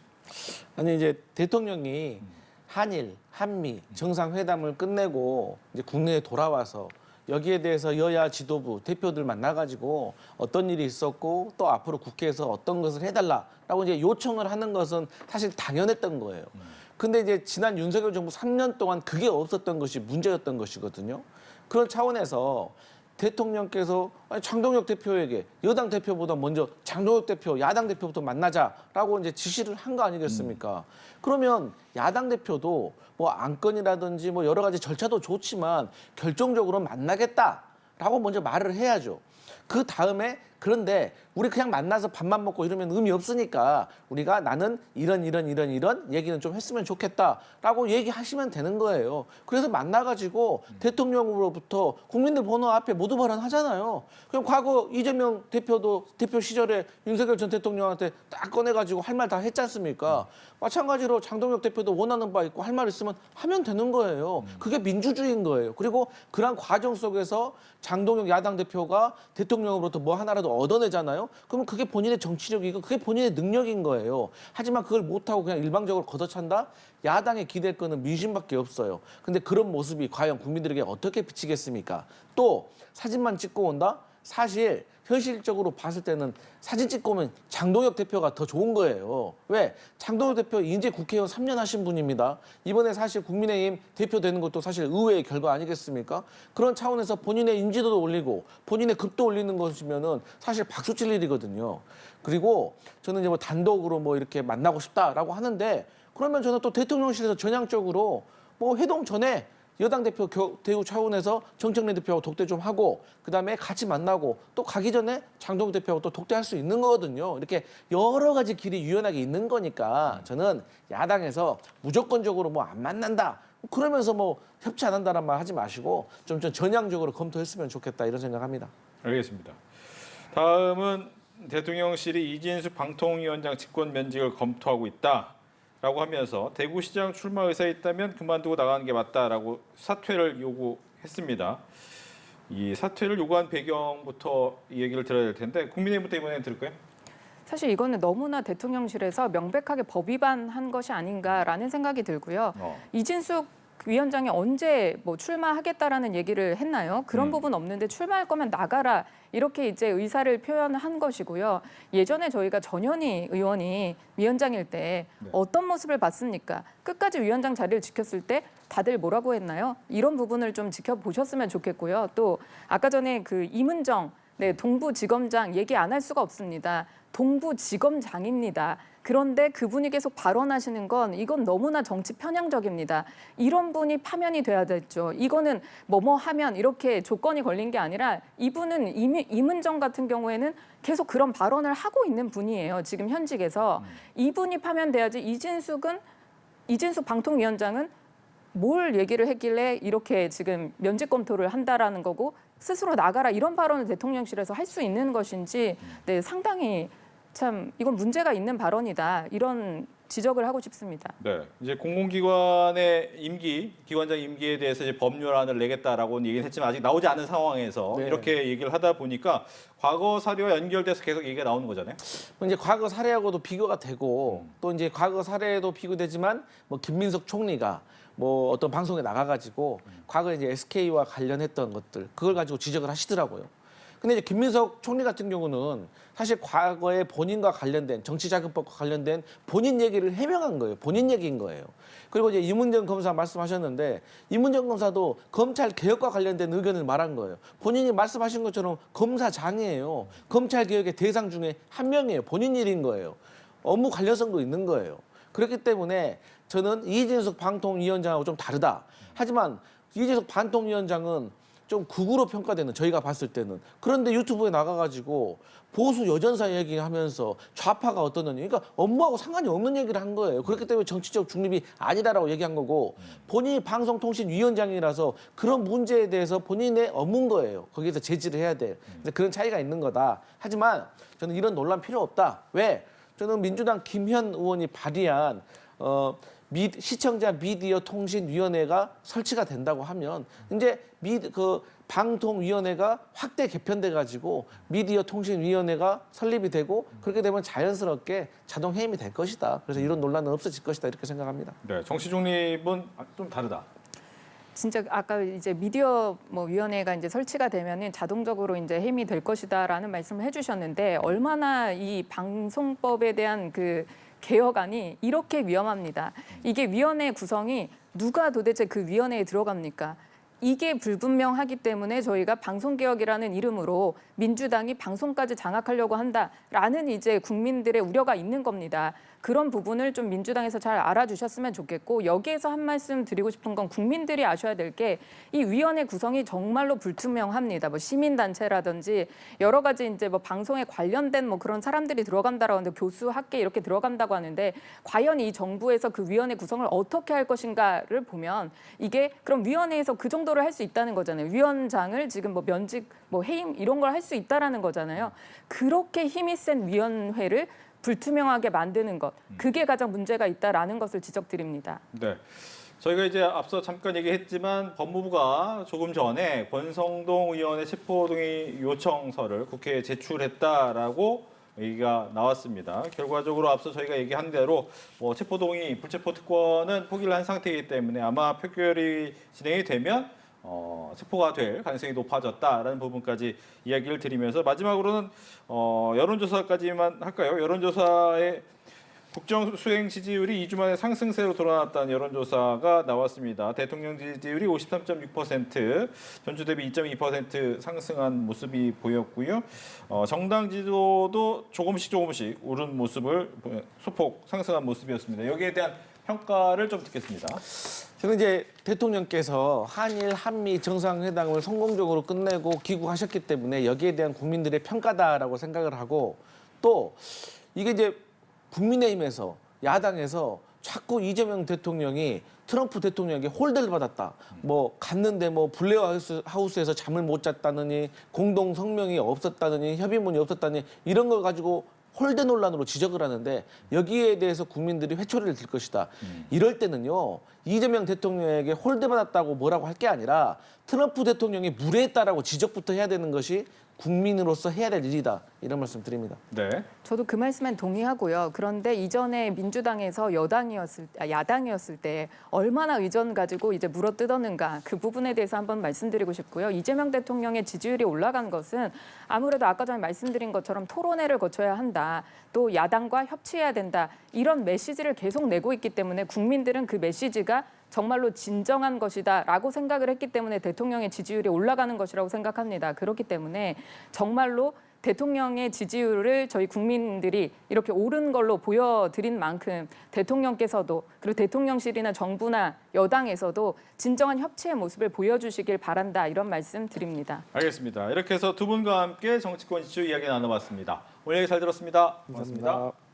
아니 이제 대통령이 한일, 한미 정상회담을 끝내고 이제 국내에 돌아와서 여기에 대해서 여야 지도부 대표들 만나가지고 어떤 일이 있었고 또 앞으로 국회에서 어떤 것을 해달라라고 이제 요청을 하는 것은 사실 당연했던 거예요. 근데 이제 지난 윤석열 정부 3년 동안 그게 없었던 것이 문제였던 것이거든요. 그런 차원에서 대통령께서 아니, 장동혁 대표에게 여당 대표보다 먼저 장동혁 대표, 야당 대표부터 만나자라고 이제 지시를 한 거 아니겠습니까? 그러면 야당 대표도 뭐 안건이라든지 뭐 여러 가지 절차도 좋지만 결정적으로 만나겠다라고 먼저 말을 해야죠. 그 다음에 그런데 우리 그냥 만나서 밥만 먹고 이러면 의미 없으니까 우리가 나는 이런 얘기는 좀 했으면 좋겠다라고 얘기하시면 되는 거예요. 그래서 만나가지고 대통령으로부터 국민들 보는 앞에 모두 발언하잖아요. 그럼 과거 이재명 대표도 대표 시절에 윤석열 전 대통령한테 딱 꺼내가지고 할 말 다 했지 않습니까? 마찬가지로 장동혁 대표도 원하는 바 있고 할 말 있으면 하면 되는 거예요. 그게 민주주의인 거예요. 그리고 그런 과정 속에서 장동혁 야당 대표가 대통령으로부터 뭐 하나라도 얻어내잖아요. 그러면 그게 본인의 정치력이고 그게 본인의 능력인 거예요. 하지만 그걸 못하고 그냥 일방적으로 걷어찬다? 야당의 기댈 거는 민심밖에 없어요. 근데 그런 모습이 과연 국민들에게 어떻게 비치겠습니까? 또 사진만 찍고 온다? 사실 현실적으로 봤을 때는 사진 찍고 오면 장동혁 대표가 더 좋은 거예요. 왜? 장동혁 대표 이제 국회의원 3년 하신 분입니다. 이번에 사실 국민의힘 대표 되는 것도 사실 의외의 결과 아니겠습니까? 그런 차원에서 본인의 인지도도 올리고 본인의 급도 올리는 것이면은 사실 박수 칠 일이거든요. 그리고 저는 이제 뭐 단독으로 뭐 이렇게 만나고 싶다라고 하는데 그러면 저는 또 대통령실에서 전향적으로 뭐 회동 전에 여당 대표 대우 차원에서 정청래 대표하고 독대 좀 하고 그다음에 같이 만나고 또 가기 전에 장동혁 대표하고 또 독대할 수 있는 거거든요. 이렇게 여러 가지 길이 유연하게 있는 거니까 저는 야당에서 무조건적으로 뭐 안 만난다. 그러면서 뭐 협치 안 한다는 말 하지 마시고 좀 전향적으로 검토했으면 좋겠다 이런 생각합니다. 알겠습니다. 다음은 대통령실이 이진숙 방통위원장 직권 면직을 검토하고 있다라고 하면서 대구시장 출마 의사에 있다면 그만두고 나가는 게 맞다라고 사퇴를 요구했습니다. 이 사퇴를 요구한 배경부터 이 얘기를 들어야 될 텐데 국민의힘부터 이번에 들을까요? 사실 이거는 너무나 대통령실에서 명백하게 법 위반한 것이 아닌가라는 생각이 들고요. 이진숙 위원장이 언제 뭐 출마하겠다라는 얘기를 했나요? 그런 부분 없는데 출마할 거면 나가라 이렇게 이제 의사를 표현한 것이고요. 예전에 저희가 전현희 의원이 위원장일 때 어떤 모습을 봤습니까? 끝까지 위원장 자리를 지켰을 때 다들 뭐라고 했나요? 이런 부분을 좀 지켜보셨으면 좋겠고요. 또 아까 전에 그 이문정 동부지검장 얘기 안 할 수가 없습니다. 동부지검장입니다. 그런데 그분이 계속 발언하시는 건 이건 너무나 정치 편향적입니다. 이런 분이 파면이 돼야 됐죠. 이거는 뭐뭐 하면 이렇게 조건이 걸린 게 아니라 이분은 이문정 같은 경우에는 계속 그런 발언을 하고 있는 분이에요. 지금 현직에서. 이분이 파면돼야지 이진숙 방통위원장은 뭘 얘기를 했길래 이렇게 지금 면직 검토를 한다라는 거고 스스로 나가라 이런 발언을 대통령실에서 할 수 있는 것인지 상당히 참 이건 문제가 있는 발언이다. 이런 지적을 하고 싶습니다. 네, 이제 공공기관의 임기, 기관장 임기에 대해서 이제 법률안을 내겠다라고는 얘기는 했지만 아직 나오지 않은 상황에서 네. 이렇게 얘기를 하다 보니까 과거 사례와 연결돼서 계속 얘기가 나오는 거잖아요. 이제 과거 사례하고도 비교가 되고 또 이제 과거 사례도 비교되지만 뭐 김민석 총리가 뭐 어떤 방송에 나가가지고 과거에 이제 SK와 관련했던 것들 그걸 가지고 지적을 하시더라고요. 근데 이제 김민석 총리 같은 경우는 사실 과거에 본인과 관련된 정치자금법과 관련된 본인 얘기를 해명한 거예요. 본인 얘기인 거예요. 그리고 이제 이문정 검사 말씀하셨는데 이문정 검사도 검찰 개혁과 관련된 의견을 말한 거예요. 본인이 말씀하신 것처럼 검사장이에요. 검찰 개혁의 대상 중에 한 명이에요. 본인 일인 거예요. 업무 관련성도 있는 거예요. 그렇기 때문에 저는 이진숙 방통위원장하고 좀 다르다. 하지만 이진숙 방통위원장은 좀 극우로 평가되는 저희가 봤을 때는 그런데 유튜브에 나가가지고 보수 여전사 얘기하면서 좌파가 어떠느냐 그러니까 업무하고 상관이 없는 얘기를 한 거예요. 그렇기 때문에 정치적 중립이 아니다라고 얘기한 거고 본인이 방송통신위원장이라서 그런 문제에 대해서 본인의 업무인 거예요. 거기에서 제지를 해야 돼. 그런 차이가 있는 거다. 하지만 저는 이런 논란 필요 없다. 왜? 저는 민주당 김현 의원이 발의한 시청자 미디어 통신위원회가 설치가 된다고 하면 이제 그 방통위원회가 확대 개편돼 가지고 미디어 통신위원회가 설립이 되고 그렇게 되면 자연스럽게 자동 해임이 될 것이다. 그래서 이런 논란은 없어질 것이다 이렇게 생각합니다. 네, 정치 중립은 좀 다르다. 진짜 아까 이제 미디어 뭐 위원회가 이제 설치가 되면은 자동적으로 이제 해임이 될 것이다라는 말씀을 해주셨는데 얼마나 이 방송법에 대한 그 개혁안이 이렇게 위험합니다. 이게 위원회 구성이 누가 도대체 그 위원회에 들어갑니까? 이게 불분명하기 때문에 저희가 방송개혁이라는 이름으로 민주당이 방송까지 장악하려고 한다라는 이제 국민들의 우려가 있는 겁니다. 그런 부분을 좀 민주당에서 잘 알아주셨으면 좋겠고 여기에서 한 말씀 드리고 싶은 건 국민들이 아셔야 될 게 이 위원회 구성이 정말로 불투명합니다. 뭐 시민단체라든지 여러 가지 이제 뭐 방송에 관련된 뭐 그런 사람들이 들어간다라고 하는데 교수, 학계 이렇게 들어간다고 하는데 과연 이 정부에서 그 위원회 구성을 어떻게 할 것인가를 보면 이게 그럼 위원회에서 그 정도를 할 수 있다는 거잖아요. 위원장을 지금 뭐 면직, 뭐 해임 이런 걸 할 수 있다라는 거잖아요. 그렇게 힘이 센 위원회를 불투명하게 만드는 것, 그게 가장 문제가 있다라는 것을 지적드립니다. 네. 저희가 이제 앞서 잠깐 얘기했지만 법무부가 조금 전에 권성동 의원의 체포동의 요청서를 국회에 제출했다라고 얘기가 나왔습니다. 결과적으로 앞서 저희가 얘기한 대로 뭐 체포동의 불체포 특권은 포기를 한 상태이기 때문에 아마 표결이 진행이 되면 체포가 될 가능성이 높아졌다라는 부분까지 이야기를 드리면서 마지막으로는 여론조사까지만 할까요? 여론조사의 국정 수행 지지율이 2주 만에 상승세로 돌아왔다는 여론조사가 나왔습니다. 대통령 지지율이 53.6%, 전주 대비 2.2% 상승한 모습이 보였고요. 정당 지지도도 조금씩 오른 모습을 소폭 상승한 모습이었습니다. 여기에 대한 평가를 좀 듣겠습니다. 저는 이제 대통령께서 한일 한미 정상회담을 성공적으로 끝내고 귀국하셨기 때문에 여기에 대한 국민들의 평가다라고 생각을 하고 또 이게 이제 국민의힘에서 야당에서 자꾸 이재명 대통령이 트럼프 대통령에게 홀대를 받았다. 뭐 갔는데 뭐 블레어 하우스에서 잠을 못 잤다느니 공동 성명이 없었다느니 협의문이 없었다느니 이런 걸 가지고 홀대 논란으로 지적을 하는데 여기에 대해서 국민들이 회초리를 들 것이다. 이럴 때는요. 이재명 대통령에게 홀대받았다고 뭐라고 할 게 아니라 트럼프 대통령이 무례했다라고 지적부터 해야 되는 것이 국민으로서 해야 될 일이다. 이런 말씀 드립니다. 네. 저도 그 말씀엔 동의하고요. 그런데 이전에 민주당에서 야당이었을 때 얼마나 의전 가지고 이제 물어뜯었는가 그 부분에 대해서 한번 말씀드리고 싶고요. 이재명 대통령의 지지율이 올라간 것은 아무래도 아까 전에 말씀드린 것처럼 토론회를 거쳐야 한다. 또 야당과 협치해야 된다. 이런 메시지를 계속 내고 있기 때문에 국민들은 그 메시지가 정말로 진정한 것이다라고 생각을 했기 때문에 대통령의 지지율이 올라가는 것이라고 생각합니다. 그렇기 때문에 정말로 대통령의 지지율을 저희 국민들이 이렇게 오른 걸로 보여드린 만큼 대통령께서도 그리고 대통령실이나 정부나 여당에서도 진정한 협치의 모습을 보여주시길 바란다 이런 말씀 드립니다. 알겠습니다. 이렇게 해서 두 분과 함께 정치권 이슈 이야기 나눠봤습니다. 오늘 얘기 잘 들었습니다. 고맙습니다. 감사합니다.